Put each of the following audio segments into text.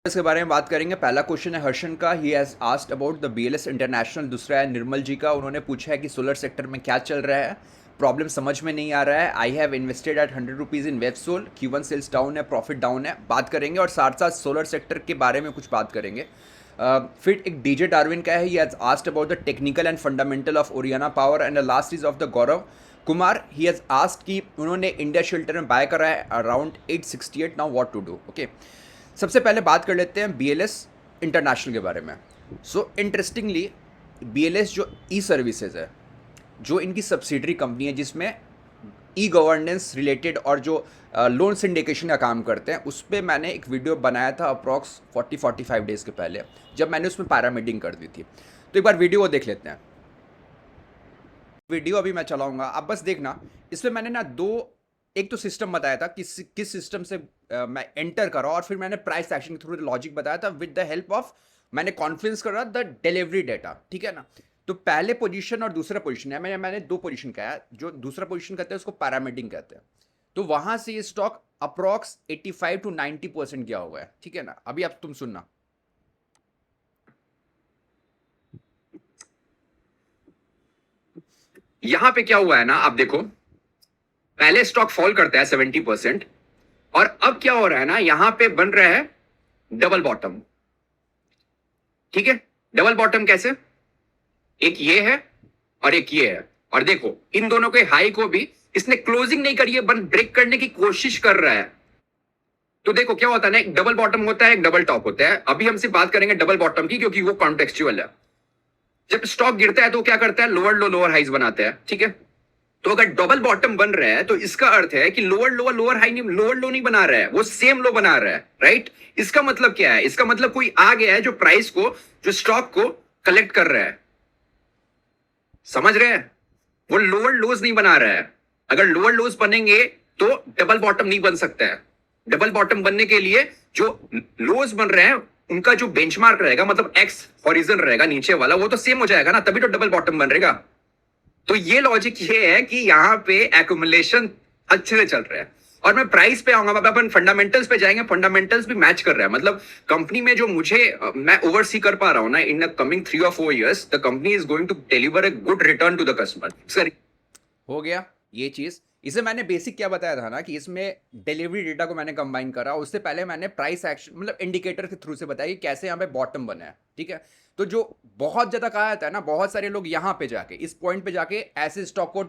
इसके बारे में बात करेंगे। पहला क्वेश्चन है हर्षन का, ही has asked about the BLS international. दूसरा है निर्मल जी का, उन्होंने पूछा है कि सोलर सेक्टर में क्या चल रहा है, प्रॉब्लम समझ में नहीं आ रहा है। I have invested at 100 rupees in Websol, Q1 sales down है, प्रॉफिट डाउन है, बात करेंगे। और साथ साथ सोलर सेक्टर के बारे में कुछ बात करेंगे। फिर एक डीजे डार्विन का है, he has asked about the technical and fundamental of Oriana Power. And the last is of the Gaurav Kumar, he has asked कि उन्होंने इंडिया शेल्टर में बाय करा है around 868, now what to do. Okay, सबसे पहले बात कर लेते हैं बीएलएस इंटरनेशनल के बारे में। सो इंटरेस्टिंगली बीएलएस जो ई सर्विसेज है, जो इनकी सब्सिडरी कंपनी है जिसमें ई गवर्नेंस रिलेटेड और जो लोन सिंडिकेशन का काम करते हैं, उस पर मैंने एक वीडियो बनाया था अप्रॉक्स 40-45 डेज़ के पहले, जब मैंने उसमें पैरामीडिंग कर दी थी। तो एक बार वीडियो को देख लेते हैं। वीडियो अभी मैं चलाऊंगा, आप बस देखना। इसमें मैंने ना एक तो सिस्टम बताया था किस सिस्टम से मैं एंटर करा, और फिर मैंने प्राइस एक्शन के थ्रू लॉजिक बताया था विद द हेल्प ऑफ, मैंने कॉन्फ्रेंस करा द डिलीवरी डेटा। ठीक है ना। तो पहले पोजीशन और दूसरा पोजीशन है, मैंने दो पोजीशन कहा है। जो दूसरा पोजीशन कहते हैं उसको पैरामीडिंग कहते हैं। तो वहां से ये स्टॉक अप्रॉक्स 85 to 90% गया हुआ है। ठीक है ना। अभी आप तुम सुनना। यहां पे क्या हुआ है ना, आप देखो, पहले स्टॉक फॉल करता है 70%, और अब क्या हो रहा है ना, यहां पे बन रहा है डबल बॉटम। ठीक है, डबल बॉटम कैसे? एक ये है और एक ये है, और देखो इन दोनों के हाई को भी इसने क्लोजिंग नहीं करी है, बन ब्रेक करने की कोशिश कर रहा है। तो देखो क्या होता है ना, एक डबल बॉटम होता है, एक डबल टॉप होता है। अभी हम सिर्फ बात करेंगे डबल बॉटम की, क्योंकि वो कॉन्टेक्चुअल है। जब स्टॉक गिरता है तो क्या करता है, लोअर लो लोअर हाइज बनाता है। ठीक है, तो अगर डबल बॉटम बन रहा है तो इसका अर्थ है कि लोअर लोअर लोअर हाई नहीं, लोअर लो नहीं बना रहा है, वो सेम लो बना रहा है। राइट, इसका मतलब क्या है? इसका मतलब कोई आ गया है जो प्राइस को, जो स्टॉक को कलेक्ट कर रहा है। समझ रहे हैं? वो लोअर लोज नहीं बना रहा है। अगर लोअर लोज बनेंगे तो डबल बॉटम नहीं बन सकता है। डबल बॉटम बनने के लिए जो लोज बन रहे हैं उनका जो बेंचमार्क रहेगा, मतलब एक्स हॉरिजन रहेगा नीचे वाला, वो तो सेम हो जाएगा ना, तभी तो डबल बॉटम बनेगा। तो ये लॉजिक ये है कि यहां पे एक्यूमुलेशन अच्छे से चल रहा है। और मैं प्राइस पे आऊंगा, अपन फंडामेंटल्स पे जाएंगे। फंडामेंटल्स भी मैच कर रहा है, मतलब कंपनी में जो मैं ओवरसी कर पा रहा हूं ना, in the coming 3 or 4 years the company is going to deliver a good return to the customer. हो गया ये चीज़। इसे मैंने बेसिक क्या बताया था ना, कि इसमें डिलीवरी डेटा को मैंने कंबाइन करा। उससे पहले मैंने प्राइस एक्शन, मतलब इंडिकेटर के थ्रू से बताया कि कैसे यहाँ पे बॉटम बना है। ठीक है, तो जो बहुत ज़्यादा कहा जाता है ना, बहुत सारे लोग यहाँ पे जाके, इस पॉइंट पे जाके ऐसे स्टॉक को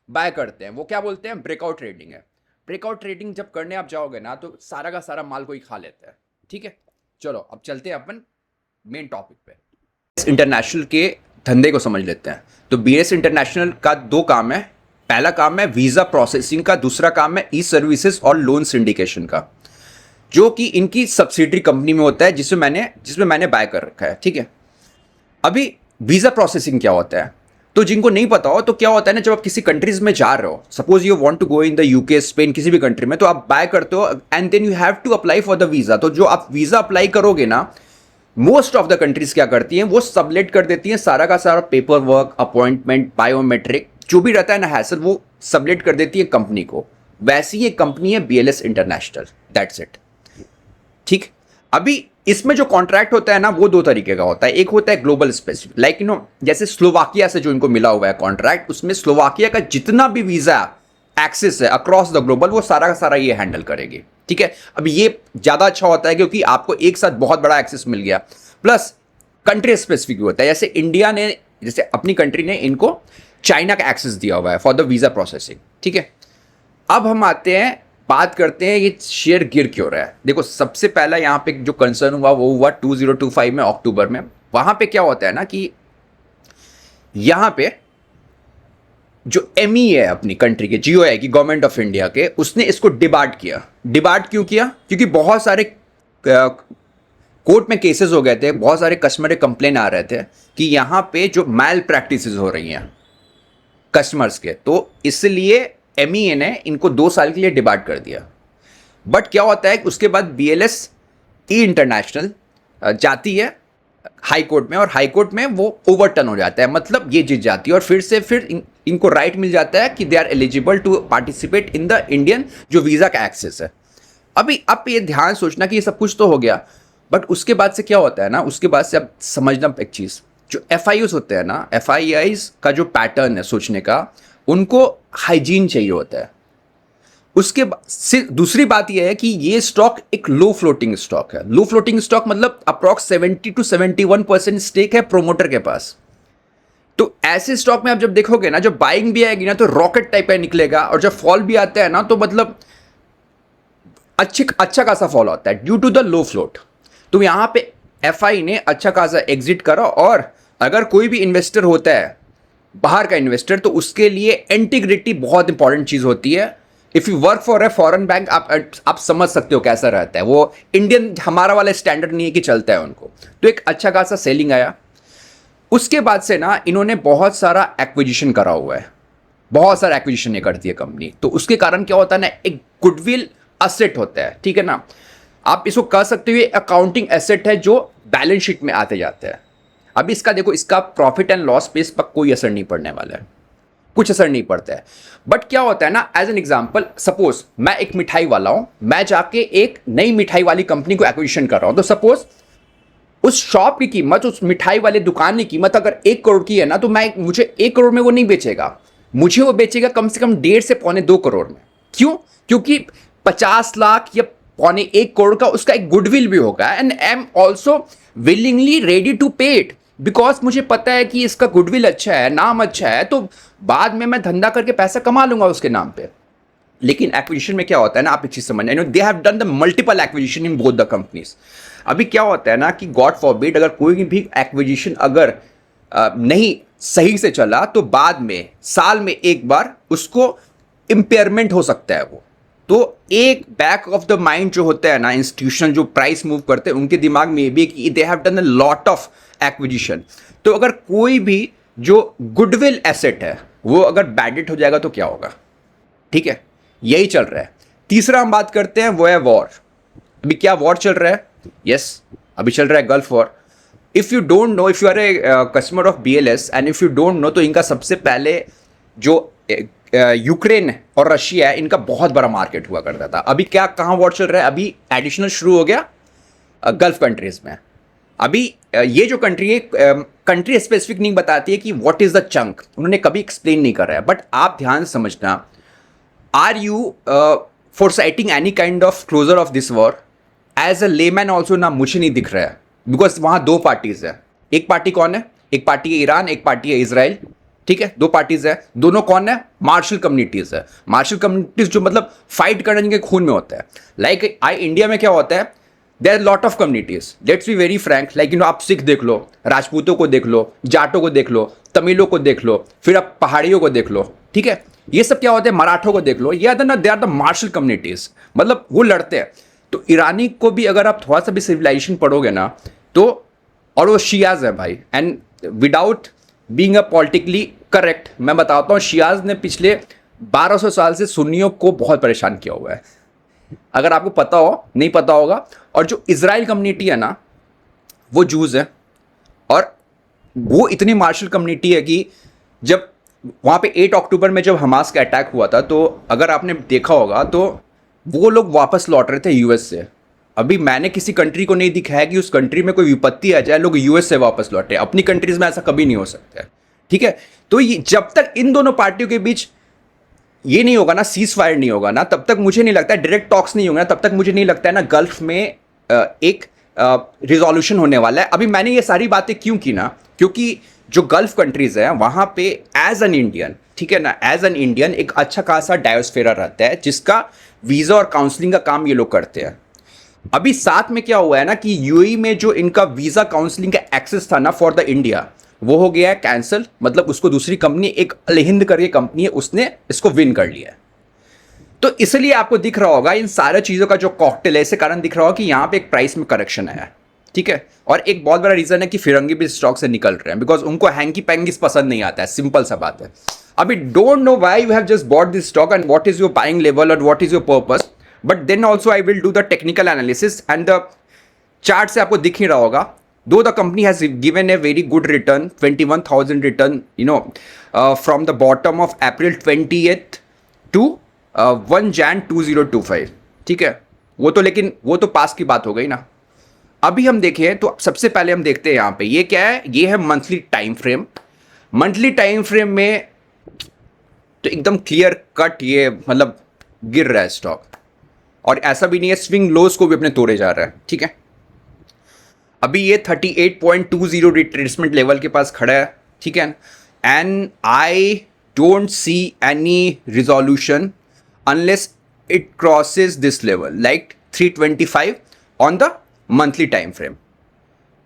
बाय करते हैं। वो क्या बोलते हैं, ब्रेकआउट ट्रेडिंग है। ब्रेकआउट ट्रेडिंग जब करने आप जाओगे ना, तो सारा का सारा माल कोई खा लेता है। ठीक है, चलो अब चलते हैं अपन मेन टॉपिक पे। इंटरनेशनल के धंधे को समझ लेते हैं। तो बीएस इंटरनेशनल का दो काम है। पहला काम है वीज़ा प्रोसेसिंग का, दूसरा काम है ई सर्विसेज और लोन सिंडिकेशन का, जो कि इनकी सब्सिडरी कंपनी में होता है, जिसमें मैंने बाय कर रखा है। ठीक है, अभी वीज़ा प्रोसेसिंग क्या होता है, तो जिनको नहीं पता हो, तो क्या होता है ना, जब आप किसी कंट्रीज में जा रहे हो, suppose you want to go in the UK, Spain, किसी भी कंट्री में, तो आप बाय करते हो and then you have to apply for the visa. तो जो आप वीज़ा अप्लाई करोगे ना, मोस्ट ऑफ द कंट्रीज क्या करती हैं, वो सबलेट कर देती हैं सारा का सारा पेपर वर्क, अपॉइंटमेंट, बायोमेट्रिक, जो भी रहता है ना हैसल, वो सबलेट कर देती है कंपनी को। वैसी ये कंपनी है बीएलएस इंटरनेशनल, दैट्स इट। ठीक, अभी इसमें जो कॉन्ट्रैक्ट होता है ना, वो दो तरीके का होता है। एक होता है ग्लोबल स्पेसिफिक, लाइक जैसे स्लोवाकिया से जो इनको मिला हुआ है कॉन्ट्रैक्ट, उसमें स्लोवाकिया का जितना भी वीजा एक्सेस है अक्रॉस द ग्लोबल, वो सारा का सारा ये हैंडल करेगी। ठीक है, अब ये ज्यादा अच्छा होता है क्योंकि आपको एक साथ बहुत बड़ा एक्सेस मिल गया, प्लस कंट्री स्पेसिफिक भी होता है। जैसे इंडिया ने, जैसे अपनी कंट्री ने इनको चाइना का एक्सेस दिया हुआ है फॉर द वीजा प्रोसेसिंग। ठीक है, अब हम आते हैं, बात करते हैं ये शेयर गिर क्यों रहा है। देखो, सबसे पहला यहाँ पे जो कंसर्न हुआ वो हुआ 2025 में, अक्टूबर में। वहां पे क्या होता है ना, कि यहां पे जो एमई है अपनी कंट्री के, जीओआई की, गवर्नमेंट ऑफ इंडिया के, उसने इसको डिबार्ड किया। डिबार्ड क्यों किया? क्योंकि बहुत सारे कोर्ट में केसेस हो गए थे, बहुत सारे कस्टमर कंप्लेन आ रहे थे कि यहाँ पे जो मैल प्रैक्टिसेस हो रही हैं कस्टमर्स के, तो इसलिए एमईए ने इनको 2 साल के लिए डिबार्ड कर दिया। बट क्या होता है, उसके बाद बीएलएस ई इंटरनेशनल जाती है हाई कोर्ट में, और हाई कोर्ट में वो ओवरटर्न हो जाता है, मतलब ये जीत जाती है, और फिर इनको राइट मिल जाता है कि they are eligible to participate in the Indian जो वीज़ा का एक्सेस है। अभी अब ये ध्यान सोचना कि ये सब कुछ तो हो गया, बट उसके बाद से क्या होता है ना, उसके बाद से अब समझना एक चीज़, जो एफ होते हैं ना, एफ का जो पैटर्न है सोचने का, उनको हाइजीन चाहिए होता है। उसके से दूसरी बात यह है कि ये स्टॉक एक लो फ्लोटिंग स्टॉक है। लो फ्लोटिंग स्टॉक मतलब अप्रॉक्स 70 to 71% स्टेक है प्रोमोटर के पास। तो ऐसे स्टॉक में आप जब देखोगे ना, जब बाइंग भी आएगी ना तो रॉकेट टाइप का निकलेगा, और जब फॉल भी आता है ना तो मतलब अच्छा खासा फॉल होता है due to the low float. तो यहां पे एफ ने अच्छा खासा एग्जिट करा। और अगर कोई भी इन्वेस्टर होता है बाहर का इन्वेस्टर, तो उसके लिए इंटीग्रिटी बहुत इंपॉर्टेंट चीज होती है। If you work for a foreign bank, आप समझ सकते हो कैसा रहता है वो। इंडियन हमारा वाला स्टैंडर्ड नहीं है कि चलता है उनको। तो एक अच्छा खासा सेलिंग आया। उसके बाद से ना इन्होंने बहुत सारा एक्विजिशन करा हुआ है, बहुत सारा एक्विजिशन ये करती है कंपनी। तो उसके कारण क्या होता है ना, एक गुडविल असेट होता है, ठीक है ना। आप इसको कह सकते हो ये अकाउंटिंग एसेट है जो बैलेंस शीट में आते जाते हैं। अब इसका देखो, इसका प्रॉफिट एंड लॉस पे इस पर कोई असर नहीं पड़ने वाला है, कुछ असर नहीं पड़ता है। बट क्या होता है ना, एज एन एग्जाम्पल, सपोज मैं एक मिठाई वाला हूं, मैं जाके एक नई मिठाई वाली कंपनी को एक्विजिशन कर रहा हूं। तो सपोज उस शॉप की कीमत, उस मिठाई वाले दुकान की कीमत अगर 1 करोड़ की है ना, तो मुझे 1 करोड़ में वो नहीं बेचेगा, मुझे वो बेचेगा कम से कम 1.5 से 2.25 करोड़ में। क्यों? क्योंकि 50 लाख या 1.25 करोड़ का उसका एक गुडविल भी होगा, and I am also willingly ready to pay it, because मुझे पता है कि इसका गुडविल अच्छा है, नाम अच्छा है, तो बाद में मैं धंधा करके पैसा कमा लूंगा उसके नाम पे। लेकिन एक्विजिशन में क्या होता है ना, आप एक चीज समझना, you know they have done the multiple acquisition in both the companies. अभी क्या होता है ना कि गॉड फॉरबिड, अगर कोई भी एक्विजिशन अगर नहीं सही से चला, तो बाद में साल में एक बार उसको इम्पेयरमेंट हो सकता है वो। तो एक बैक ऑफ द माइंड जो होता है ना, इंस्टीट्यूशन जो प्राइस मूव करते हैं, उनके दिमाग में ये भी कि they have done a lot of acquisition. तो अगर कोई भी जो गुडविल एसेट है वो अगर बैडेड हो जाएगा तो क्या होगा, ठीक है, यही चल रहा है। तीसरा हम बात करते हैं, वो है वॉर। अभी क्या वॉर चल रहा है? यस, अभी चल रहा है gulf war. If you don't know, if you are a customer of BLS and if you don't know, तो इनका सबसे पहले जो यूक्रेन और रशिया है, इनका बहुत बड़ा मार्केट हुआ करता था। अभी क्या, कहाँ वॉर चल रहा है? अभी एडिशनल शुरू हो गया गल्फ कंट्रीज में। अभी ये जो कंट्री है, कंट्री स्पेसिफिक नहीं बताती है कि व्हाट इज द चंक, उन्होंने कभी एक्सप्लेन नहीं कर रहा है। बट आप ध्यान से समझना, are you foreseeing any kind of closure of this war? As a layman also ना, मुझे नहीं दिख रहा है, बिकॉज वहां दो पार्टीज है। एक पार्टी कौन है? एक पार्टी है ईरान, एक पार्टी है इसराइल, ठीक है, दो पार्टीज है। दोनों कौन है? मार्शल कम्युनिटीज है। मार्शल कम्युनिटीज जो मतलब फाइट करने के खून में होता है। लाइक इंडिया में क्या होता है, there are lot of communities, let's be very frank, like you know, आप सिख देख लो, राजपूतों को देख लो, जाटों को देख लो, तमिलों को देख लो, फिर आप पहाड़ियों को देख लो, ठीक है, ये सब क्या होते हैं, मराठों को देख लो, ये ना, they are the martial communities, मतलब वो लड़ते हैं। तो ईरानी को भी अगर आप थोड़ा सा भी सिविलाइजेशन पढ़ोगे ना, तो और वो शियाज है भाई, and without being a politically correct मैं बताता हूँ, शियाज ने पिछले 1200 साल से सुन्नियों को बहुत परेशान किया हुआ है, अगर आपको पता हो, नहीं पता होगा। और जो इजराइल कम्युनिटी है ना, वो जूज है, और वो इतनी मार्शल कम्युनिटी है कि जब वहाँ पे 8 अक्टूबर में जब हमास का अटैक हुआ था, तो अगर आपने देखा होगा तो वो लोग वापस लौट रहे थे यूएस से। अभी मैंने किसी कंट्री को नहीं दिखाया कि उस कंट्री में कोई विपत्ति आ जाए, लोग यूएस से वापस लौटे। अपनी कंट्रीज में ऐसा कभी नहीं हो सकता है, ठीक है। तो ये जब तक इन दोनों पार्टियों के बीच ये नहीं होगा ना, सीज फायर नहीं होगा ना, तब तक मुझे नहीं लगता है, डायरेक्ट टॉक्स नहीं होंगे ना, तब तक मुझे नहीं लगता है ना गल्फ में एक रिजोल्यूशन होने वाला है। अभी मैंने ये सारी बातें क्यों की ना, क्योंकि जो गल्फ कंट्रीज हैं वहां पे एज एन इंडियन, ठीक है ना, एज एन इंडियन एक अच्छा खासा डायोस्फेरा रहता है, जिसका वीजा और काउंसलिंग का काम ये लोग करते हैं। अभी साथ में क्या हुआ है ना कि यूएई में जो इनका वीजा काउंसलिंग का एक्सेस था ना फॉर द इंडिया, वो हो गया है कैंसिल। मतलब उसको दूसरी कंपनी, एक अलहिंद करके कंपनी है, उसने इसको विन कर लिया है। तो इसलिए आपको दिख रहा होगा इन सारे चीजों का जो कॉकटेल है, इसे कारण दिख रहा होगा कि यहां पे एक प्राइस में करेक्शन आया है, ठीक है। और एक बहुत बड़ा रीजन है कि फिरंगी भी स्टॉक से निकल रहे हैं, बिकॉज उनको हैंकी पैंगीस पसंद नहीं आता है, सिंपल सा बात है। अभी don't know why you have just bought this stock and what is your buying level और what is your purpose, but then also I will do the technical analysis and the chart से आपको दिख ही रहा होगा। Though the company has given a very good return, 21,000 return, you know, from the bottom of April 20th to 1 Jan 2025, ठीक है। वो तो लेकिन वो तो पास की बात हो गई ना। अभी हम देखें तो सबसे पहले हम देखते हैं यहाँ पे ये क्या है, ये है monthly time frame. Monthly time frame में तो एकदम क्लियर कट ये मतलब गिर रहा है स्टॉक, और ऐसा भी नहीं है, स्विंग लोज को भी अपने तोड़े जा रहा है। ठीक है, अभी ये 38.20 रिट्रेसमेंट लेवल के पास खड़ा है। ठीक है, and I don't see any resolution unless it crosses this level like 325 on the monthly time frame.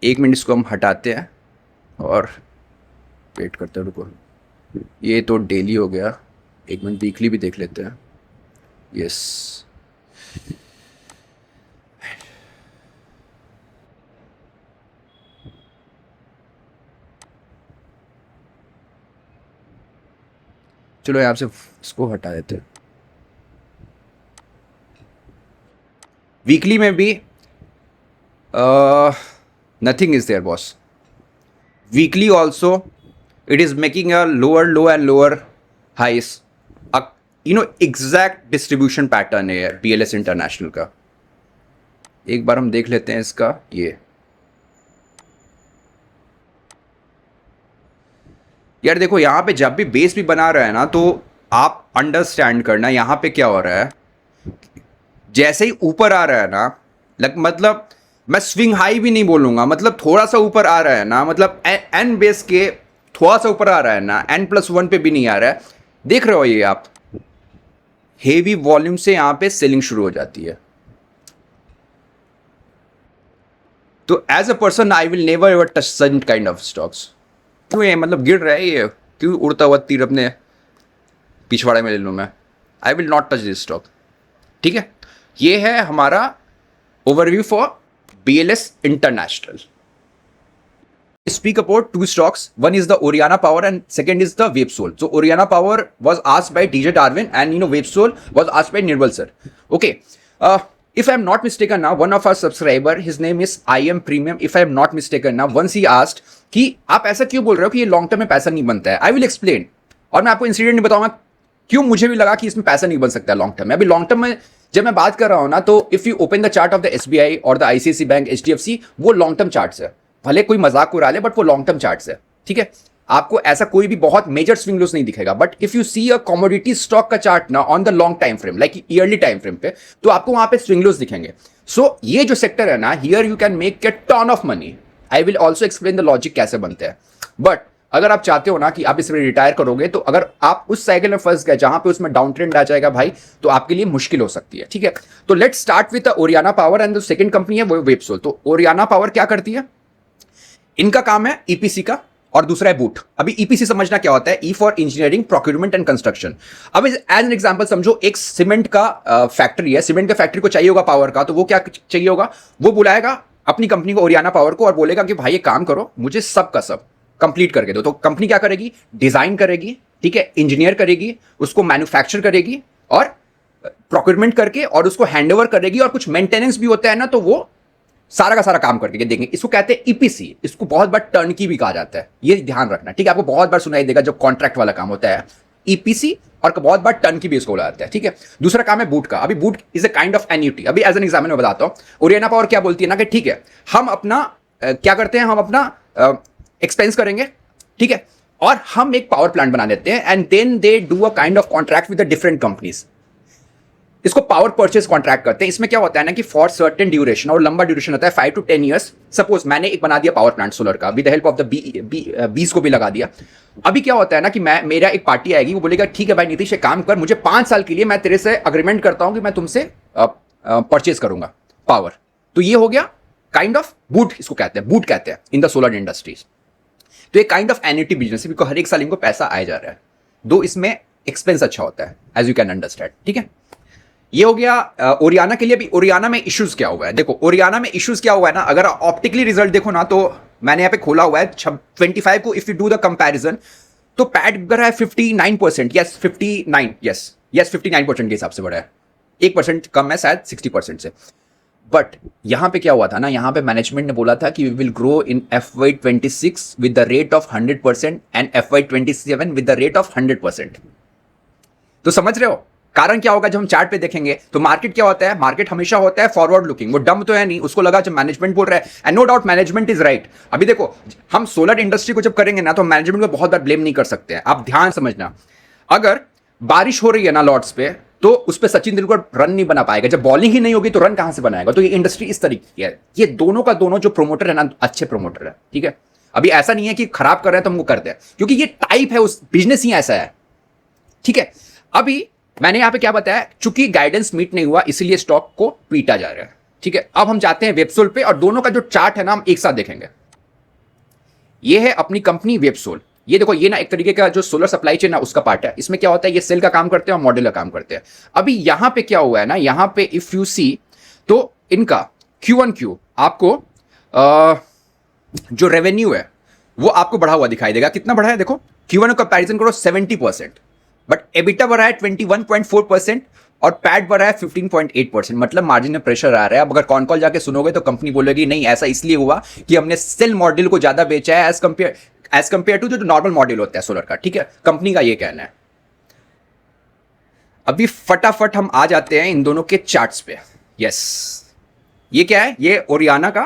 एक मिनट इसको हम हटाते हैं और वेट करते हैं, रुको। ये तो डेली हो गया, एक मिनट वीकली भी देख लेते हैं। यस, चलो यहाँ से इसको हटा देते हैं। वीकली में भी nothing is there boss. Weekly also it is making a lower low and lower highs, exact distribution pattern है BLS इंटरनेशनल का। एक बार हम देख लेते हैं इसका। ये यार देखो, यहाँ पे जब भी बेस भी बना रहा है ना, तो आप अंडरस्टैंड करना यहाँ पे क्या हो रहा है। जैसे ही ऊपर आ रहा है ना, मतलब मैं स्विंग हाई भी नहीं बोलूंगा, मतलब थोड़ा सा ऊपर आ रहा है ना, मतलब एन बेस के थोड़ा सा ऊपर आ रहा है ना, N+1 पे भी नहीं आ रहा है। देख रहे हो ये आप, हेवी वॉल्यूम से यहां पे सेलिंग शुरू हो जाती है। तो as a person I will never ever touch such kind of stocks. क्यों ये मतलब गिर रहा है, ये क्यों उड़ता हुआ तीर अपने पिछवाड़े में ले लूं मैं। आई will not touch this stock. ठीक है, ये है हमारा overview for BLS international. Speak about two stocks. One is the Oriana Power and second is the Wavesol. So Oriana Power was asked by DJ Darwin and Wavesol was asked by Nirmal sir. Okay. If I am not mistaken now, one of our subscriber, his name is IM Premium. If I am not mistaken now, once he asked कि आप ऐसा क्यों बोल रहे हो कि ये long term में पैसा नहीं बनता है। I will explain. और मैं आपको इंसिडेंट बताऊंगा क्यों मुझे भी लगा कि इसमें पैसा नहीं बन सकता लॉन्ग टर्म में। अभी लॉन्ग टर्म में जब मैं बात कर रहा हूं ना, तो if you open the chart of the SBI और द ICICI बैंक, HDFC, वो लॉन्ग टर्म चार्ट्स है। भले कोई मजाक उड़ा ले, बट वो लॉन्ग टर्म चार्ट्स है। ठीक है, आपको ऐसा कोई भी बहुत मेजर स्विंग लॉस नहीं दिखेगा। But if you see a commodity stock का चार्ट ना on the long time frame, like yearly time frame पे, तो आपको वहां पे स्विंग लॉस दिखेंगे। सो ये जो सेक्टर है ना, here you can make a ton of money. I will also explain the logic कैसे बनते हैं। बट अगर आप चाहते हो ना कि आप इसमें रिटायर करोगे, तो अगर आप उस साइकिल में फंस गए जहां पे उसमें डाउन ट्रेंड आ जाएगा भाई, तो आपके लिए मुश्किल हो सकती है। ठीक है, तो let's start with Oriana Power and the second company है वो वेबसोल। तो ओरियाना पावर क्या करती है? इनका काम है EPC का, और दूसरा है बूट। अभी EPC समझना क्या होता है, E for engineering, procurement and construction. अब एज एन एग्जांपल समझो, एक सीमेंट का फैक्ट्री है। सीमेंट का फैक्ट्री को चाहिए होगा पावर का, तो वो क्या चाहिए होगा, वो बुलाएगा अपनी कंपनी को, ओरियाना पावर को, और बोलेगा कि भाई ये काम करो, मुझे सब का सब कंप्लीट करके दो। तो कंपनी क्या करेगी, डिजाइन करेगी, ठीक है, इंजीनियर करेगी, उसको मैन्युफैक्चर करेगी और प्रोक्यूरमेंट करके और उसको हैंडओवर करेगी, और कुछ मेंटेनेंस भी होता है ना, तो वो सारा का सारा काम करके देंगे। इसको कहते हैं EPC। इसको बहुत बार टर्नकी भी कहा जाता है, ये ध्यान रखना। ठीक है, आपको बहुत बार सुनाई देगा जब कॉन्ट्रैक्ट वाला काम होता है EPC, और बहुत बार टर्नकी भी इसको बोला जाता है। ठीक है, दूसरा काम है बूट का। अभी boot is a kind of annuity. अभी एज एन एग्जाम्पल मैं बताता हूं, ओरियाना पावर क्या बोलती है ना कि ठीक है, हम अपना क्या करते हैं, हम अपना एक्सपेंस करेंगे, ठीक है, और हम एक पावर प्लांट बना देते हैं, and then they do a kind of contract with the different companies. इसको पावर परचेज कॉन्ट्रैक्ट करते हैं। इसमें क्या होता है ना कि फॉर सर्टेन ड्यूरेशन, और लंबा ड्यूरेशन होता है 5 to 10 ईयर्स। सपोज मैंने एक बना दिया पावर प्लांट सोलर का, with the help of the bees को भी लगा दिया। अभी क्या होता है ना कि मेरा एक पार्टी आएगी, वो बोलेगा ठीक है भाई नीतीश, एक काम कर, मुझे 5 साल के लिए मैं तेरे से अग्रीमेंट करता हूं कि मैं तुमसे परचेज करूंगा पावर। तो ये हो गया काइंड ऑफ बूट, इसको कहते हैं, बूट कहते हैं इन द सोलर इंडस्ट्रीज। तो एक काइंड ऑफ एन्युटी बिजनेस है, बिकॉज हर एक साल इनको पैसा आया जा रहा है, दो इसमें एक्सपेंस अच्छा होता है, एज यू कैन अंडरस्टैंड। ठीक है, ये हो गया ओरियाना के लिए। भी ओरियाना में इश्यूज क्या हुआ है, देखो ओरियाना में इश्यूज क्या हुआ है ना, अगर ऑप्टिकली रिजल्ट देखो ना, तो मैंने यहाँ पे खोला हुआ है 25 को, if you do the comparison, तो पैट बढ़ रहा है 59%, यस 59, यस 59% के हिसाब से बढ़ा है, 1% कम है शायद 60% से। बट यहां पे क्या हुआ था ना, यहां पे मैनेजमेंट ने बोला था कि we will grow in FY26 with the rate of 100% and FY27 with the rate of 100%। तो समझ रहे हो, कारण क्या होगा, जब हम चार्ट पे देखेंगे तो मार्केट क्या होता है, मार्केट हमेशा होता है फॉरवर्ड लुकिंग, वो डम तो है नहीं, उसको लगा जब मैनेजमेंट बोल रहा है, and no doubt management is right. अभी देखो, हम सोलर इंडस्ट्री को जब करेंगे ना तो मैनेजमेंट को बहुत बार ब्लेम नहीं कर सकते हैं, आप ध्यान समझना। अगर बारिश हो रही है ना लॉर्ड्स पे, तो उस पर सचिन तेंदुलकर रन नहीं बना पाएगा, जब बॉलिंग ही नहीं होगी तो रन कहां से बनाएगा। तो ये इंडस्ट्री इस तरीके की है, ये दोनों का दोनों जो प्रोमोटर है ना अच्छे प्रोमोटर है, ठीक है। अभी ऐसा नहीं है कि खराब कर रहे हैं तो हमको करते हैं, क्योंकि ये टाइप है, उस बिजनेस ही ऐसा है, ठीक है। अभी मैंने यहां पे क्या बताया, चूंकि गाइडेंस मीट नहीं हुआ इसलिए स्टॉक को पीटा जा रहा है, ठीक है। अब हम जाते हैं वेबसोल पे और दोनों का जो चार्ट है ना हम एक साथ देखेंगे। ये है अपनी कंपनी वेबसोल, ये देखो, ये ना एक तरीके का जो सोलर सप्लाई चेन है उसका पार्ट है। इसमें क्या होता है, ये सेल का काम करते हैं और मॉडल का काम करते हैं। अभी यहां पे क्या हुआ है ना, यहां पे इफ यू सी तो इनका Q1Q आपको जो रेवेन्यू है वो आपको बढ़ा हुआ दिखाई देगा। कितना बढ़ा है देखो, Q1 कंपैरिजन करो 70%, बट एबिटा बढ़ा है 21.4% और पैट बढ़ा है 15.8%, मतलब मार्जिन में प्रेशर आ रहा है। अब अगर कॉन कॉल जाके सुनोगे तो कंपनी बोलेगी नहीं ऐसा इसलिए हुआ कि हमने सेल मॉडल को ज्यादा बेचा है एज कंपेयर टू जो नॉर्मल मॉडल होता है सोलर का, ठीक है। कंपनी का ये कहना है। अभी फटाफट हम आ जाते हैं इन दोनों के चार्ट्स पे। यस, ये क्या है, ये ओरियाना का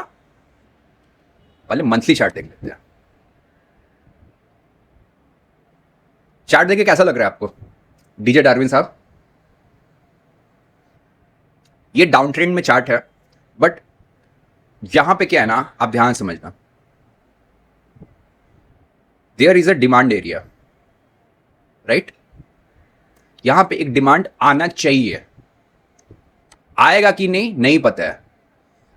पहले मंथली चार्ट देख लेते हैं। चार्ट देखे कैसा लग रहा है आपको डीजे डार्विन साहब? ये डाउन ट्रेंड में चार्ट है, बट यहां पे क्या है ना, आप ध्यान समझना, there is a demand area, right. यहां पे एक डिमांड आना चाहिए, आएगा कि नहीं नहीं पता है।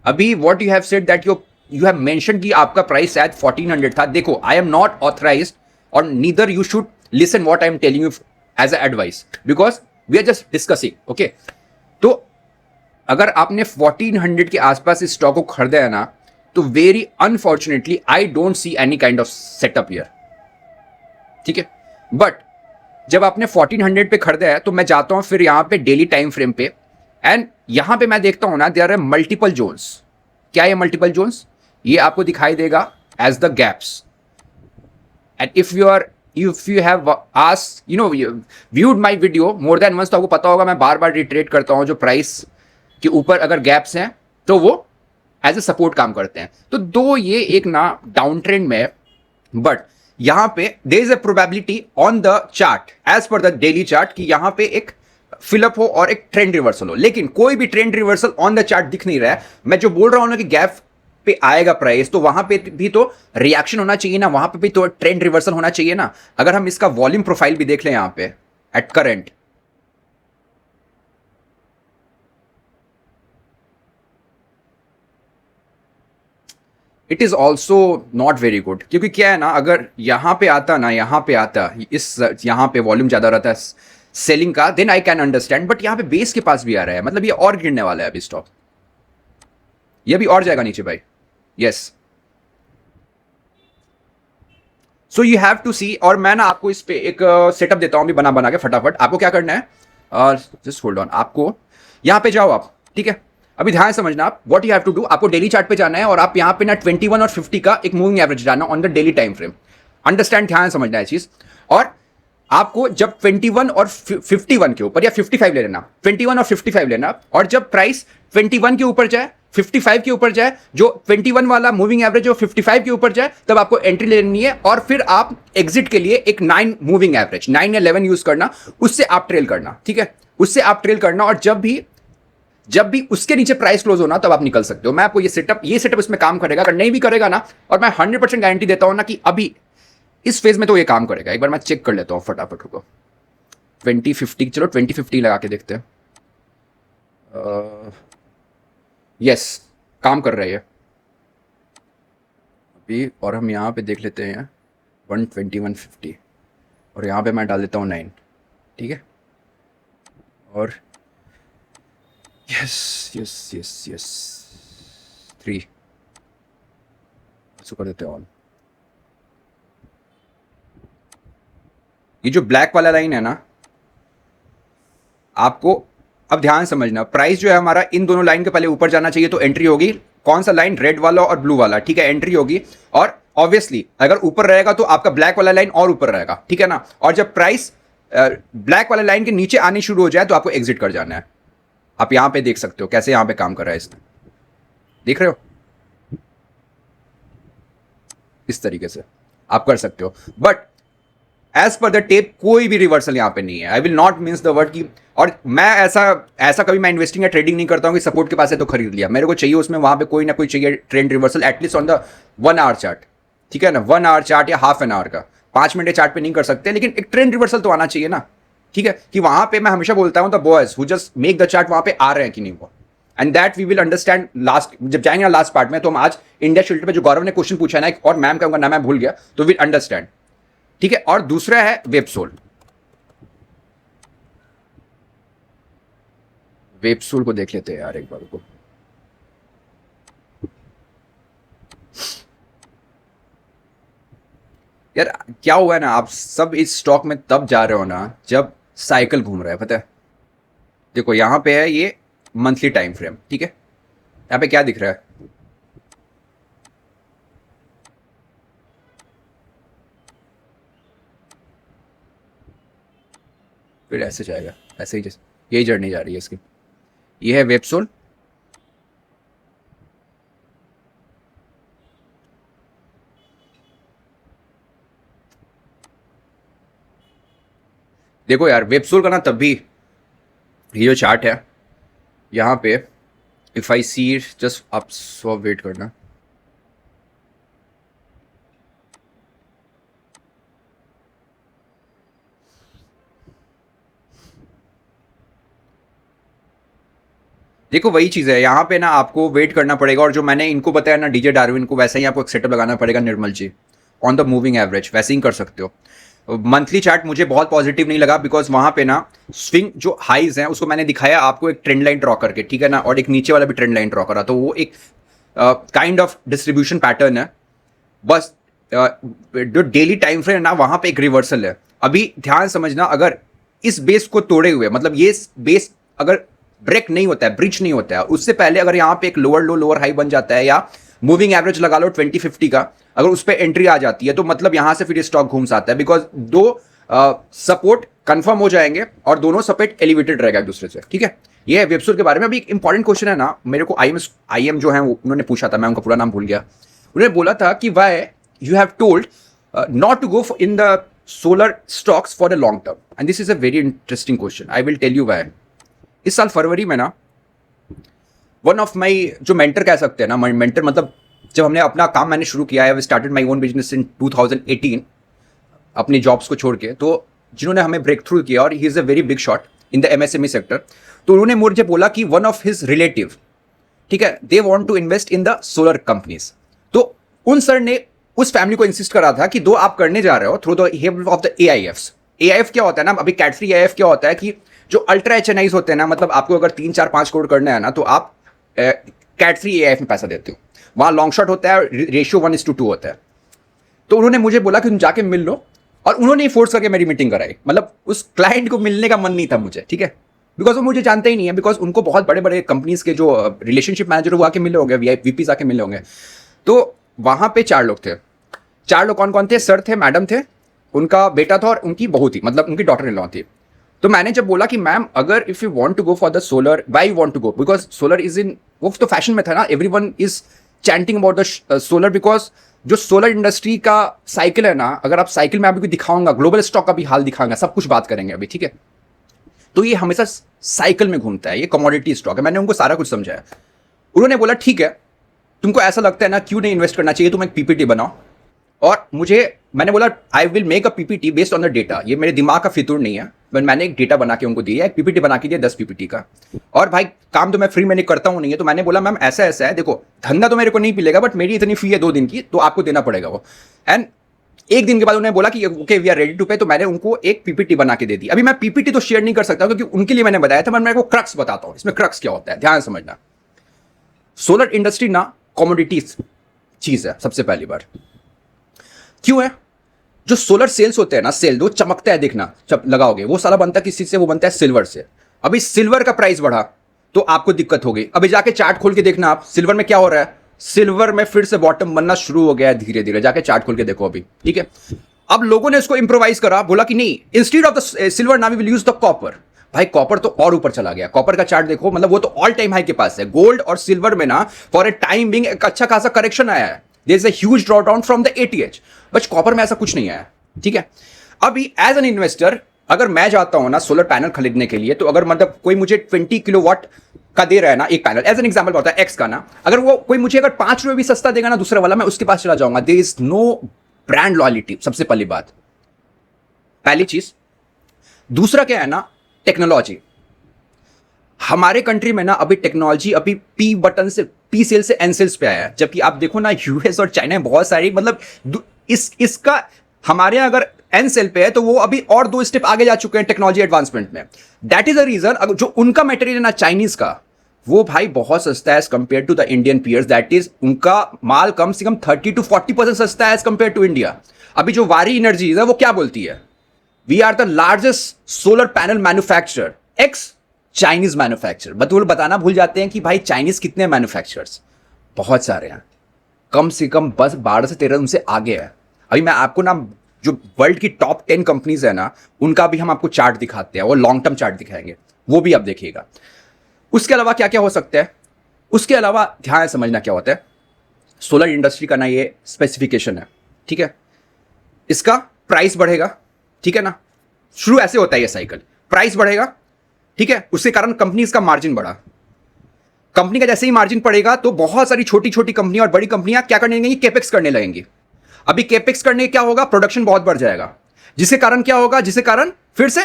अभी what you have said that you have mention कि आपका प्राइस शायद 1400 था। देखो, आई एम नॉट ऑथराइज्ड और neither you should listen what I am telling you as a advice, because we are just discussing, okay. तो अगर आपने 1400 के आसपास इस स्टॉक को खरीदा है ना, तो very unfortunately I don't see any kind of setup here, ठीक है। बट जब आपने 1400 पे खरीदा है तो मैं जाता हूं फिर यहां पे डेली टाइम फ्रेम पे, एंड यहां पे मैं देखता हूं ना देयर आर मल्टीपल जोन्स। क्या ये मल्टीपल जोन्स, ये आपको दिखाई देगा as the gaps, and if you have asked, you know, viewed my video more than once, तो आपको पता होगा मैं बार बार रिट्रेट करता हूं, जो प्राइस के ऊपर अगर गैप्स हैं तो वो एज ए सपोर्ट काम करते हैं। तो दो ये एक ना डाउन ट्रेंड में, बट यहां पे there is a probability on the chart as per the daily chart कि यहां पे एक फिलअप हो और एक ट्रेंड रिवर्सल हो, लेकिन कोई भी trend reversal on the chart दिख नहीं रहा है। मैं जो बोल रहा हूं ना कि गैप पे आएगा प्राइस, तो वहां पे भी तो रिएक्शन होना चाहिए ना, वहां पे भी तो ट्रेंड रिवर्सल होना चाहिए ना। अगर हम इसका वॉल्यूम प्रोफाइल भी देख लें यहां पे at current, it is also not very good, क्योंकि क्या है ना, अगर यहां पे आता ना, यहां पे आता, इस यहां पे वॉल्यूम ज्यादा रहता है सेलिंग का, then I can understand. But यहां पे बेस के पास भी आ रहा है, मतलब ये और गिरने वाला है अभी स्टॉक, ये भी और जाएगा नीचे भाई। Yes, so you have to see. और मैं ना आपको इस पे एक सेटअप देता हूं अभी बना बना के फटाफट। आपको क्या करना है, जस्ट होल्ड ऑन, आपको यहां पे जाओ आप, ठीक है। अभी ध्यान समझना आप, what you have to do, आपको डेली चार्ट पे जाना है और आप यहां पे ना 21 और 50 का एक मूविंग एवरेज जाना on the daily time frame. Understand, ध्यान समझना है चीज। और आपको जब 21 और 51 के ऊपर या 55 ले लेना, 21 और 55 लेना, और जब प्राइस 21 के ऊपर जाए, 55 के ऊपर जाए, जो 21 वाला मूविंग एवरेज जो 55 के ऊपर जाए, तब आपको एंट्री लेनी है। और फिर आप एग्जिट के लिए एक 9 मूविंग एवरेज, 9 या 11 यूज करना, उससे आप ट्रेल करना, ठीक है, उससे आप ट्रेल करना। और जब भी उसके नीचे प्राइस क्लोज होना तब आप निकल सकते हो। मैं आपको ये सेटअप इसमें काम करेगा, अगर नहीं भी करेगा ना, और मैं 100% गारंटी देता हूं ना कि अभी इस फेज में तो ये काम करेगा। एक बार मैं चेक कर लेता हूं फटाफट, रुको, 2050, चलो 2050 लगा के देखते हैं। यस, काम कर रहा है अभी। और हम यहाँ पे देख लेते हैं 120, 150, और यहाँ पे मैं डाल देता हूँ 9, ठीक है। और यस यस यस यस 3 इसको कर देते हैं ऑन। ये जो ब्लैक वाला लाइन है ना, आपको अब ध्यान समझना, प्राइस जो है हमारा इन दोनों लाइन के पहले ऊपर जाना चाहिए, तो एंट्री होगी कौन सा लाइन, रेड वाला और ब्लू वाला, ठीक है, एंट्री होगी। और ऑब्वियसली अगर ऊपर रहेगा तो आपका ब्लैक वाला लाइन और ऊपर रहेगा, ठीक है ना। और जब प्राइस ब्लैक वाले लाइन के नीचे आनी शुरू हो जाए तो आपको एग्जिट कर जाना है। आप यहां पे देख सकते हो कैसे यहां पे काम कर रहा है इसमें, देख रहे हो, इस तरीके से आप कर सकते हो। But as per the tape कोई भी रिवर्सल यहां पे नहीं है। I will not means the word की, और मैं ऐसा कभी मैं इन्वेस्टिंग या ट्रेडिंग नहीं करता हूं कि सपोर्ट के पास है तो खरीद लिया। मेरे को चाहिए उसमें वहां पे कोई ना कोई चाहिए trend reversal, at least on the 1 our chart, ठीक है ना, 1 आवर चार्ट या हाफ एन आवर का, 5 मिनट चार्ट पे नहीं कर सकते, लेकिन एक ट्रेंड रिवर्सल तो आना चाहिए ना, ठीक है, कि वहां पे मैं हमेशा बोलता हूं the boys who just make the chart वहां पे आ रहे हैं कि नहीं वो, and that we will understand last, जब जाएंगे ना लास्ट पार्ट में, तो हम आज इंडिया शील्ड पे जो गौरव ने क्वेश्चन पूछा है ना, और मैम का उनका नाम मैं भूल गया, तो विल अंडरस्टैंड, ठीक है। और दूसरा है वेबसोल। वेबसोल को देख लेते हैं यार एक बार को। यार क्या हुआ है ना, आप सब इस स्टॉक में तब जा रहे हो ना जब साइकिल घूम रहा है, पता है। देखो यहां पे है ये मंथली टाइम फ्रेम, ठीक है, यहां पे क्या दिख रहा है, फिर ऐसे जाएगा, ऐसे ही जैसे यही जर्नी जा रही है इसकी। ये है वेबसोल, देखो यार वेबसोल का ना तब भी, ये जो चार्ट है यहाँ पे, इफ आई सी जस्ट आप सो वेट करना, देखो वही चीज़ है, यहाँ पे ना आपको वेट करना पड़ेगा, और जो मैंने इनको बताया ना डीजे डार्विन को, वैसे ही आपको एक सेटअप लगाना पड़ेगा निर्मल जी, ऑन द मूविंग एवरेज, वैसे ही कर सकते हो। मंथली चार्ट मुझे बहुत पॉजिटिव नहीं लगा, बिकॉज वहां पे ना स्विंग जो हाइज हैं उसको मैंने दिखाया आपको एक ट्रेंड लाइन ड्रॉ करके, ठीक है ना, और एक नीचे वाला भी ट्रेंड लाइन ड्रॉ करा, तो वो एक काइंड ऑफ डिस्ट्रीब्यूशन पैटर्न है बस। जो डेली टाइम फ्रेम है ना वहां पे एक रिवर्सल है। अभी ध्यान समझना, अगर इस बेस को तोड़े हुए, मतलब ये बेस अगर ब्रेक नहीं होता है, ब्रिज नहीं होता है, उससे पहले अगर यहाँ पे एक लोअर लो लोअर हाई बन जाता है, या मूविंग एवरेज लगा लो 2050 का, अगर उस पर एंट्री आ जाती है, तो मतलब यहां से फिर स्टॉक घूम सकता है, बिकॉज दो सपोर्ट कंफर्म हो जाएंगे और दोनों सपोर्ट एलिवेटेड रहेगा एक दूसरे से, ठीक है। ये है वेबसोल के बारे में। अभी एक इंपॉर्टेंट क्वेश्चन है ना, मेरे को आई एम जो है उन्होंने पूछा था, मैं उनका पूरा नाम भूल गया। उन्होंने बोला था कि why you have told not to go in the solar stocks for the long term, and this is a very interesting question, I will tell you why. इस साल फरवरी में ना वन ऑफ माई जो मेंटर कह सकते हैं ना, mentor मतलब जब हमने अपना काम मैंने शुरू किया है, started my own business in 2018 अपनी जॉब्स को छोड़ के, तो जिन्होंने हमें ब्रेक थ्रू किया, और he is a very big shot in the MSME sector, तो उन्होंने मुझे बोला कि वन ऑफ हिज रिलेटिव, ठीक है, they want to invest in the solar companies. तो उन सर ने उस फैमिली को इंसिस्ट करा था कि दो आप करने जा रहे हो through the help of the AIFs. AIF क्या होता है ना, अभी कैट 3 एआईएफ क्या होता है कि जो अल्ट्रा एचएनआईज होते हैं ना, मतलब आपको अगर 3 4 5 करोड़ करना है ना, तो आप कैट 3 एआईएफ में पैसा देते हो, वहां लॉन्ग शॉट होता है, रेशियो 1:2 होता है। तो उन्होंने मुझे बोला कि तुम जाके मिल लो, और उन्होंने फोर्स करके मेरी मीटिंग कराई, मतलब उस क्लाइंट को मिलने का मन नहीं था मुझे, ठीक है, बिकॉज वो मुझे जानते ही नहीं है, बिकॉज उनको बहुत बड़े बड़े कंपनीज के जो रिलेशनशिप मैनेजर वो आके मिले होंगे, वीपीज आके मिले होंगे। तो वहां पे 4 लोग थे। 4 लोग कौन कौन थे? सर थे, मैडम थे, उनका बेटा था, और उनकी बहू थी, मतलब उनकी डॉटर इन लॉ थी। तो मैंने जब बोला कि मैम अगर if you want to go for the solar, why you want to go, because solar is in, वो तो फैशन में था ना, everyone is chanting about the solar, because जो सोलर इंडस्ट्री का साइकिल है ना, अगर आप साइकिल में अभी दिखाऊंगा, ग्लोबल स्टॉक का भी हाल दिखाऊंगा, सब कुछ बात करेंगे अभी, ठीक है। तो ये हमेशा साइकिल में घूमता है, ये कमोडिटी स्टॉक है। मैंने उनको सारा कुछ समझाया। उन्होंने बोला ठीक है, तुमको ऐसा लगता है ना, क्यों नहीं इन्वेस्ट करना चाहिए, तुम एक पीपीटी बनाओ। और मैंने बोला I will make a PPT based on the data, ये मेरे दिमाग का फितूर नहीं है, बट मैंने एक डेटा बना के उनको दिया, एक पीपीटी बना के दिया 10 पीपीटी का। और भाई काम तो मैं फ्री में नहीं करता हूँ नहीं है, तो मैंने बोला मैम ऐसा ऐसा है, देखो धंधा तो मेरे को नहीं मिलेगा, बट मेरी इतनी फी है 2 दिन की, तो आपको देना पड़ेगा वो। एंड 1 दिन के बाद उन्होंने बोला कि okay we are ready to pay, तो मैंने उनको एक पीपीटी बना के दे दी। अभी मैं पीपीटी तो शेयर नहीं कर सकता क्योंकि उनके लिए मैंने बताया था, मैं मेरे को क्रक्स बताता हूँ, इसमें क्रक्स क्या होता है, ध्यान समझना। सोलर इंडस्ट्री ना कमोडिटी चीज है, सबसे पहली बार। क्यों है? जो सोलर सेल्स होते हैं ना, सेल जो चमकता है, देखना जब लगाओगे, वो साला बनता है किस चीज से? वो बनता है सिल्वर से। अभी सिल्वर का प्राइस बढ़ा तो आपको दिक्कत हो गई। अभी जाके चार्ट खोल के देखना आप, सिल्वर में क्या हो रहा है, सिल्वर में फिर से बॉटम बनना शुरू हो गया है धीरे धीरे, जाके चार्ट खोल के देखो अभी, ठीक है। अब लोगों ने इसको इंप्रोवाइज करा, बोला कि नहीं, instead of the silver now we will use the copper. भाई कॉपर तो और ऊपर चला गया, कॉपर का चार्ट देखो, मतलब वो तो ऑल टाइम हाई के पास है। गोल्ड और सिल्वर में ना फॉर ए टाइम बिंग एक अच्छा खासा करेक्शन आया है, there is a huge draw down from the ATH, but copper में ऐसा कुछ नहीं आया। ठीक है, अभी एज एन इन्वेस्टर अगर मैं जाता हूं ना सोलर पैनल खरीदने के लिए, तो अगर मतलब कोई मुझे 20 किलोवाट का दे रहा है ना एक पैनल, एज एन एग्जांपल बताया एक्स का ना, अगर वो कोई मुझे अगर 5 रुपए भी सस्ता देगा ना दूसरा वाला, मैं उसके पास चला जाऊंगा। There is no brand loyalty, सबसे पहली बात, पहली चीज। दूसरा क्या है ना, टेक्नोलॉजी। हमारे कंट्री में ना अभी टेक्नोलॉजी अभी पी बटन से, पी सेल से एन सेल्स पे आया है, जबकि आप देखो ना यूएस और चाइना में बहुत सारी, मतलब इसका हमारे यहाँ अगर एन सेल पे है तो वो अभी और 2 स्टेप आगे जा चुके हैं टेक्नोलॉजी एडवांसमेंट में। दैट इज अ रीजन, जो उनका मटेरियल है ना चाइनीज का, वो भाई बहुत सस्ता है as compare to the Indian peers. That is उनका माल कम से कम 30 to 40% सस्ता है एज कंपेयर टू इंडिया। अभी जो वारी एनर्जीज है वो क्या बोलती है, we are the largest solar panel manufacturer ex Chinese manufacturer. But वो बताना भूल जाते हैं कि भाई चाइनीज कितने मैन्युफैक्चरर्स, बहुत सारे हैं, कम से कम बस 12 से 13 उनसे आगे है। अभी मैं आपको ना जो वर्ल्ड की टॉप 10 कंपनीज है ना, उनका भी हम आपको चार्ट दिखाते हैं, वो लॉन्ग टर्म चार्ट दिखाएंगे, वो भी आप देखिएगा। उसके अलावा क्या क्या हो सकता है, उसके अलावा ध्यान समझना क्या होता है, सोलर इंडस्ट्री का ना ये स्पेसिफिकेशन है। ठीक है, इसका प्राइस बढ़ेगा, ठीक है ना, शुरू ऐसे होता है ये साइकिल, प्राइस बढ़ेगा, ठीक है, उसके कारण कंपनी का मार्जिन बढ़ा। कंपनी का जैसे ही मार्जिन पड़ेगा तो बहुत सारी छोटी छोटी कंपनियां और बड़ी कंपनियां क्या करने लगेंगी, केपेक्स करने लगेंगी। अभी केपेक्स करने क्या होगा, प्रोडक्शन बहुत बढ़ जाएगा, जिसके कारण क्या होगा, जिसके कारण फिर से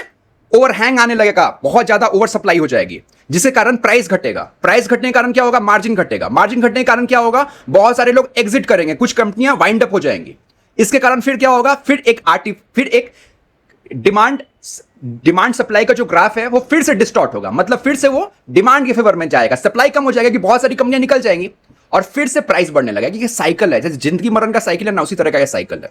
ओवरहैंग आने लगेगा, बहुत ज्यादा ओवर सप्लाई हो जाएगी, जिसके कारण प्राइस घटेगा। प्राइस घटने के कारण क्या होगा, मार्जिन घटेगा। मार्जिन घटने के कारण क्या होगा, बहुत सारे लोग एग्जिट करेंगे, कुछ कंपनियां वाइंड अप हो जाएंगी। इसके कारण फिर क्या होगा, फिर एक डिमांड सप्लाई का जो ग्राफ है वो फिर से डिस्टॉर्ट होगा, मतलब फिर से वो डिमांड के फेवर में जाएगा, सप्लाई कम हो जाएगा कि बहुत सारी कंपनियां निकल जाएंगी और फिर से प्राइस बढ़ने लगेगा। क्योंकि साइकिल है, जैसे जिंदगी मरण का साइकिल है ना, उसी तरह का ये साइकिल है।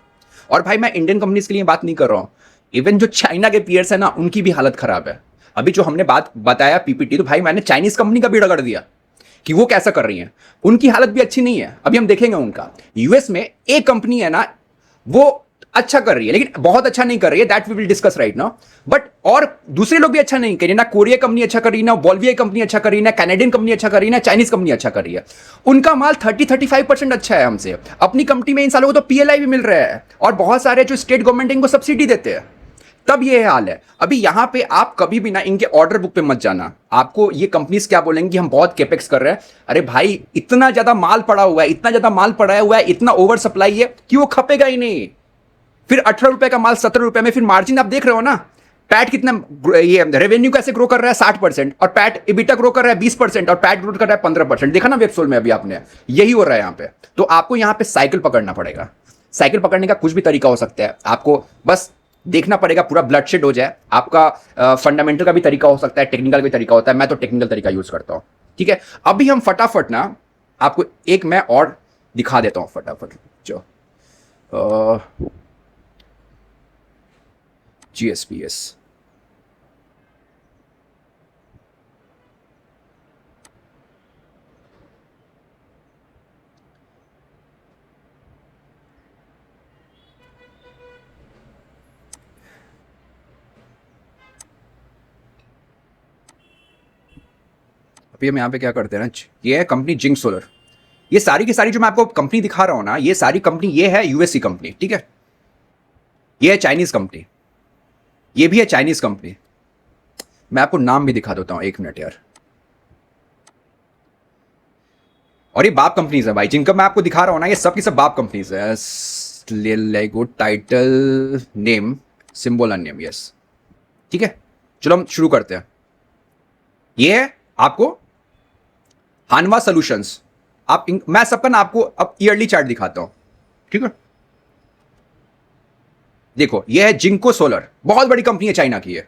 और भाई मैं इंडियन कंपनीज के लिए बात नहीं कर रहा हूं, इवन जो चाइना के पीयर्स है ना, उनकी भी हालत खराब है। अभी जो हमने बात बताया पीपीटी, तो भाई मैंने चाइनीज कंपनी का भी रगड़ दिया कि वो कैसा कर रही है, उनकी हालत भी अच्छी नहीं है। अभी हम देखेंगे उनका, यूएस में एक कंपनी है ना, वो अच्छा कर रही है लेकिन बहुत अच्छा नहीं कर रही है, that we will discuss right now. But और दूसरे लोग भी अच्छा नहीं कर रहे, ना कोरिया कंपनी अच्छा कर रही है, ना बॉल्विया कंपनी अच्छा कर रही है, ना कैनेडियन कंपनी अच्छा कर रही है, ना चाइनीज कंपनी अच्छा कर रही है। उनका माल 30-35% अच्छा है हमसे। अपनी कंपनी में इन सालों को तो पीएलआई भी मिल रहा है और बहुत सारे जो स्टेट गवर्नमेंट इनको सब्सिडी देते हैं, तब ये हाल है। अभी यहां पे आप कभी भी ना इनके ऑर्डर बुक पे मत जाना, आपको ये कंपनीज क्या बोलेंगी कि हम बहुत केपेक्स कर रहे हैं। अरे भाई इतना ज्यादा माल पड़ा हुआ है, इतना ज्यादा माल पड़ा हुआ है, इतना ओवर सप्लाई है कि वो खपेगा ही नहीं। फिर 18 रुपए का माल 17 रुपए में, फिर मार्जिन आप देख रहे हो ना, पैट कितना, ये रेवेन्यू कैसे ग्रो कर रहा है 60%, और पैट इबिटा ग्रो कर रहा है 20%, और पैट ग्रो कर रहा है 15%। देखा ना वेबसोल में अभी आपने, यही हो रहा है यहाँ पे। तो आपको यहाँ पे साइकिल पकड़ना पड़ेगा। साइकिल पकड़ने का कुछ भी तरीका हो सकता है, आपको बस देखना पड़ेगा पूरा ब्लडशेड हो जाए। आपका फंडामेंटल का भी तरीका हो सकता है, टेक्निकल भी तरीका होता है, मैं तो टेक्निकल तरीका यूज करता हूँ। ठीक है, अभी हम फटाफट ना आपको एक मैं और दिखा देता हूँ फटाफट, जो GSPS। अभी हम यहाँ पे क्या करते हैं ना, ये है कंपनी जिंक सोलर। ये सारी की सारी जो मैं आपको कंपनी दिखा रहा हूं ना, ये सारी कंपनी, ये है यूएससी कंपनी, ठीक है, ये है चाइनीज कंपनी, ये भी है चाइनीज कंपनी। मैं आपको नाम भी दिखा देता हूं, 1 मिनट यार। और ये बाप कंपनीज है भाई, जिनका मैं आपको दिखा रहा हूं ना, ये सब की सब बाप कंपनीज है। Logo title name symbol and name, yes, ठीक है। चलो हम शुरू करते हैं। ये है आपको हानवा सॉल्यूशंस। मैं सबका ना आपको अब ईयरली चार्ट दिखाता हूं, ठीक है। देखो ये है जिंको सोलर, बहुत बड़ी कंपनी है, चाइना की है,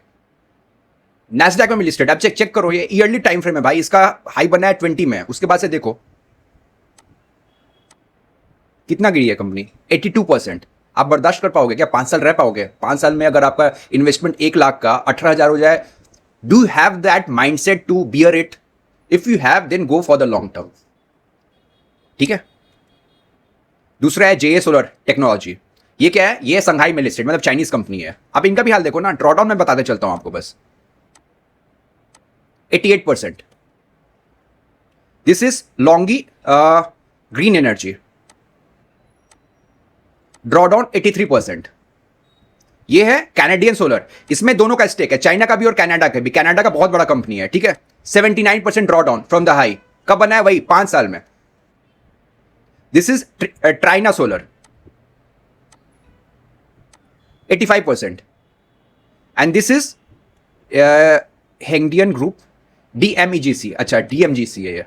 नैस्डैक में लिस्टेड। आप चेक करो, ये ईयरली टाइम फ्रेम है भाई, इसका हाई बना है 20 में, उसके बाद से देखो कितना गिरी है कंपनी, 82%। आप बर्दाश्त कर पाओगे क्या? 5 साल रह पाओगे? 5 साल में अगर आपका इन्वेस्टमेंट 1 लाख का 18,000 हो जाए, do you have that mindset to bear it? If you have, then go for the long term, ठीक है। दूसरा है जेए सोलर टेक्नोलॉजी। ये क्या है, ये संघाई में लिस्टेड, मतलब चाइनीज कंपनी है। आप इनका भी हाल देखो ना, ड्रॉडाउन में बताते चलता हूं आपको बस, 88%। This is Longi green energy, drawdown 83%। ये है कैनेडियन सोलर, इसमें दोनों का स्टेक है, चाइना का भी और कनाडा का भी। कनाडा का बहुत बड़ा कंपनी है, ठीक है। 79% ड्रॉडाउन फ्रॉम द हाई। कब बना है? वही 5 साल में। This is Trina Solar, 85%। And this is Hengdian group, DMEGC. अच्छा, डीएमजीसी है ये।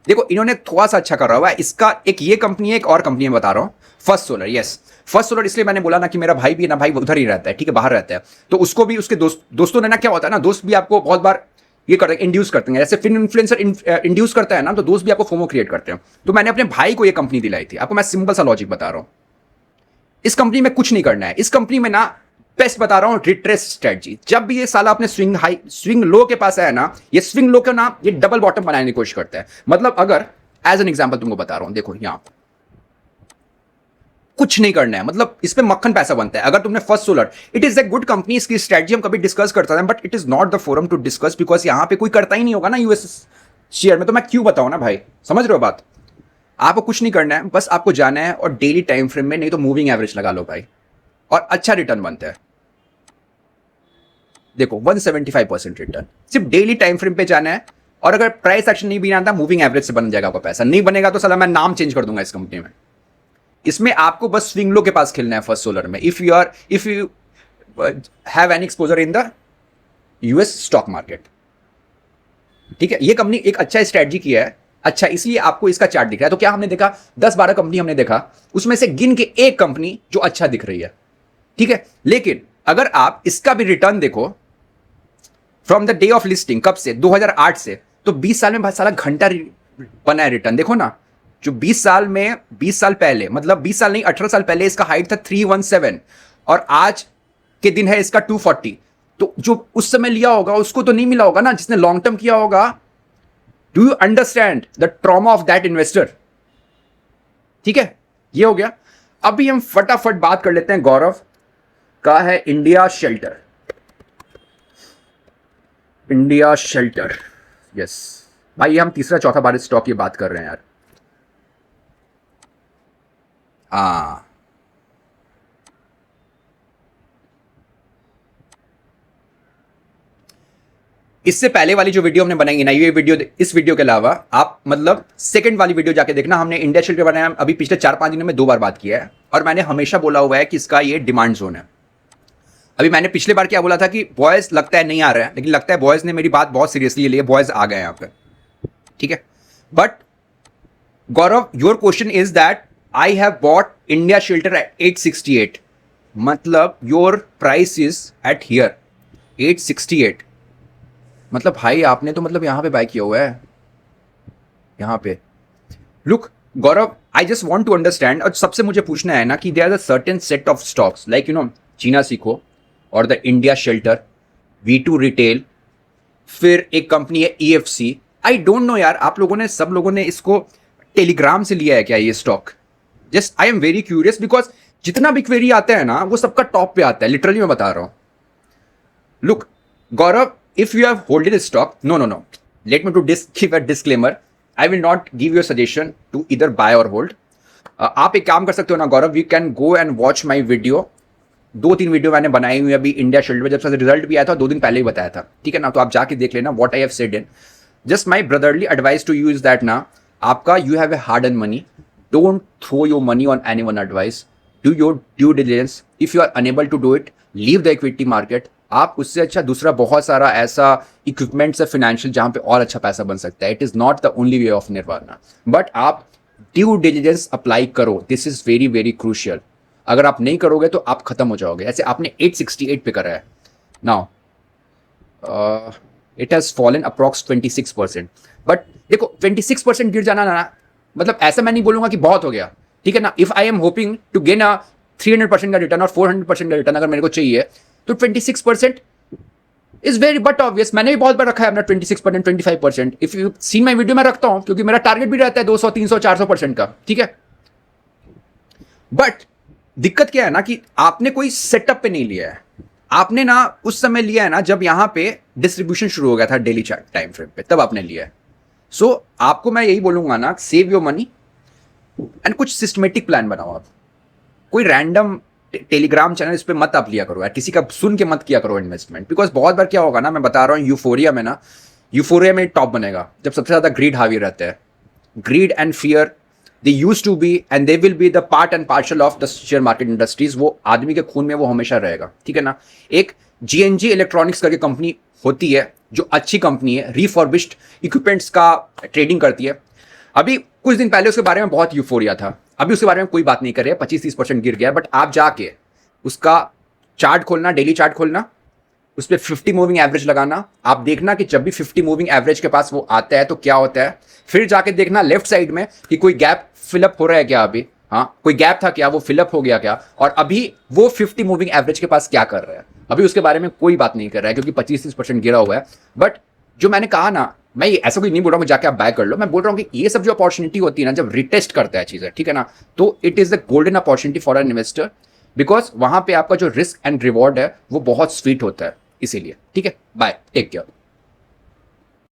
देखो इन्होंने थोड़ा सा अच्छा कर रहा हुआ है। इसका एक ये कंपनी है, एक और कंपनी में बता रहा हूं, first solar. Yes, first solar इसलिए मैंने बोला ना कि मेरा भाई भी है ना, भाई उधर ही रहता है, ठीक है, बाहर रहता है, तो उसको भी उसके दोस्तों ने ना, क्या होता है ना, दोस्त भी आपको बहुत बार ये करते हैं, इंड्यूस करते हैं। जैसे फिन इन्फ्लुएंसर इंड्यूस करता है ना, तो दोस्त भी आपको फोमो क्रिएट करते हैं। तो मैंने अपने भाई को ये कंपनी दिलाई थी। आपको मैं सिंपल सा लॉजिक बता रहा हूं, इस कंपनी में कुछ नहीं करना है। इस कंपनी में ना, बेस्ट बता रहा हूं, रिट्रेस स्ट्रेटजी। जब भी ये साला अपने स्विंग लो के पास आया ना, ये स्विंग लो का ना, ये डबल बॉटम बनाने की कोशिश करता है। मतलब अगर एज एन एग्जांपल तुमको बता रहा हूं, देखो यहां कुछ नहीं करना है, मतलब इस पे मक्खन पैसा बनता है। अगर तुमने first solar, it is a good company, इसकी स्ट्रेटजी हम कभी डिस्कस करते हैं, but it is not the forum to discuss, because यहां पे कोई करता ही नहीं होगा ना यूएस शेयर में। तो मैं क्यों बताऊं ना भाई, समझ रहे हो बात? आपको कुछ नहीं करना है, बस आपको जाना है और डेली टाइम फ्रेम में, नहीं तो मूविंग एवरेज लगा लो भाई, और अच्छा रिटर्न बनता है। देखो 175% रिटर्न, सिर्फ डेली टाइम फ्रेम पे जाना है। और अगर प्राइस एक्शन नहीं भी आता, मूविंग एवरेज से बन जाएगा आपका पैसा। नहीं बनेगा तो साला मैं नाम चेंज कर दूंगा इस कंपनी में। इसमें आपको बस स्विंग लो के पास खेलना है फर्स्ट सोलर में, if you have an exposure in the US stock market, ठीक है। ये कंपनी एक अच्छा स्ट्रेटजी किया है, अच्छा, इसलिए आपको इसका चार्ट दिख रहा है। तो क्या हमने देखा, 10-12 कंपनी हमने देखा, उसमें से गिन के एक कंपनी जो अच्छा दिख रही है, ठीक है। लेकिन अगर आप इसका भी रिटर्न देखो from the day of listing, कब से? 2008 से, तो 20 साल में बहुत सारा घंटा बना है रिटर्न। देखो ना, जो 20 साल में, 20 साल पहले, मतलब 20 साल नहीं, 18 साल पहले इसका हाइट था 317, और आज के दिन है इसका 240। तो जो उस समय लिया होगा उसको तो नहीं मिला होगा ना, जिसने लॉन्ग टर्म किया होगा। Do you understand the trauma of that investor? ठीक है, ये हो गया। अभी हम फटाफट बात कर लेते हैं गौरव का है India shelter. India shelter, yes भाई, ये हम तीसरा चौथा बार स्टॉक की बात कर रहे हैं यार। हाँ, इससे पहले वाली जो वीडियो हमने बनाई ना, ये वीडियो, इस वीडियो के अलावा आप मतलब सेकंड वाली वीडियो जाके देखना, हमने इंडिया शील्ड के बारे में अभी पिछले 4-5 दिनों में 2 बार बात किया है। और मैंने हमेशा बोला हुआ है कि इसका ये डिमांड जोन है। अभी मैंने पिछले बार क्या बोला था कि बॉयज लगता है नहीं आ रहा है, लेकिन लगता है बॉयज ने मेरी बात बहुत सीरियसली ली है, बॉयज आ गए यहाँ पे, ठीक है। But Gaurav, your question is that I have bought India Shelter at 868, मतलब your price is at here 868, मतलब भाई आपने तो मतलब यहां पे बाय किया हुआ है, यहां पे। Look Gaurav, I just want to understand, और सबसे मुझे पूछना है ना कि there are a certain set of stocks like चीना सीखो और the India shelter, V2 retail, फिर एक कंपनी है EFC। आई डोंट नो यार, आप लोगों ने, सब लोगों ने इसको टेलीग्राम से लिया है क्या ये stock? Just I am very curious, because जितना भी क्वेरी आता है ना, वो सबका टॉप पे आता है, लिटरली मैं बता रहा हूं। Look Gaurav, if you have holded a stock, no, let me to give a disclaimer, I will not give you a suggestion to either buy or hold. आप एक काम कर सकते हो ना गौरव, you can go and watch my video। 2-3 video मैंने बनाई हुई अभी इंडिया शील्ड में, जब से रिजल्ट भी आया था 2 दिन पहले ही बताया था, ठीक है ना। तो आप जाके देख लेना what I have said in। Just my brotherly advice to you is that ना, आपका you have a hard earned money, don't throw your money on anyone advice, do your due diligence, if you are unable to do it, leave the equity market। आप उससे अच्छा दूसरा बहुत सारा ऐसा equipments है फाइनेंशियल जहां पे और अच्छा पैसा बन सकता है। It is not the only way of nirvana, but आप ड्यू डिलिजेंस अप्लाई करो, this is very very crucial. अगर आप नहीं करोगे तो आप खत्म हो जाओगे। ऐसे आपने 868 पे करा है, now it has fallen approx 26%। But देखो 26% गिर जाना ना, मतलब ऐसा मैं नहीं बोलूंगा कि बहुत हो गया, ठीक है ना। If I am hoping to gain a 300% का रिटर्न और 400% का रिटर्न अगर मेरे को चाहिए, तो 26% इज वेरी बट ऑब्वियस। मैंने भी बहुत बार रखा है अपना 26%, 25%। If you see my video में रखता हूं, क्योंकि मेरा टारगेट भी रहता है 200, 300, 400% का, ठीक है। बट दिक्कत क्या है ना कि आपने कोई सेटअप पे नहीं लिया है, आपने ना उस समय लिया है ना जब यहां पे डिस्ट्रीब्यूशन शुरू हो गया था डेली टाइम फ्रेम पे, तब आपने लिया है। सो आपको मैं यही बोलूंगा ना, सेव योर मनी एंड कुछ सिस्टमेटिक प्लान बनाओ आप। कोई रैंडम टेलीग्राम चैनल इस पे मत आप लिया करो यार, किसी का सुन के मत किया करो इन्वेस्टमेंट, बिकॉज बहुत बार क्या होगा ना, मैं बता रहा हूँ यूफोरिया में टॉप बनेगा जब सबसे ज्यादा ग्रीड हावी रहता है। greed and fear, they used to be and they will be the part and parcel of the share market industries। वो आदमी के खून में वो हमेशा रहेगा, ठीक है ना। एक GNG इलेक्ट्रॉनिक्स करके कंपनी होती है जो अच्छी कंपनी है, रिफर्बिश्ड इक्विपमेंट्स का ट्रेडिंग करती है। अभी कुछ दिन पहले उसके बारे में बहुत यूफोरिया था, अभी उसके बारे में कोई बात नहीं कर रहे हैं, 25-30% गिर गया। बट आप जाके उसका चार्ट खोलना, डेली चार्ट खोलना, उस पर 50 मूविंग एवरेज लगाना, आप देखना कि जब भी 50 मूविंग एवरेज के पास वो आता है तो क्या होता है। फिर जाके देखना लेफ्ट साइड में कि कोई गैप फिलअप हो रहा है क्या, अभी हाँ कोई गैप था क्या, वो फिलअप हो गया क्या, और अभी वो 50 मूविंग एवरेज के पास क्या कर रहा है। अभी उसके बारे में कोई बात नहीं कर रहा है क्योंकि 25-30% गिरा हुआ है। बट जो मैंने कहा ना, मैं ऐसा कोई नहीं बोल रहा हूँ कि जाके आप बाय कर लो, मैं बोल रहा हूँ कि ये सब जो अपॉर्चुनिटी होती है ना, जब रिटेस्ट करता है चीजें, ठीक है ना, तो it is the golden opportunity for an investor, because वहां पे आपका जो रिस्क एंड रिवॉर्ड है वो बहुत स्वीट होता है, इसीलिए। ठीक है, बाय, टेक केयर।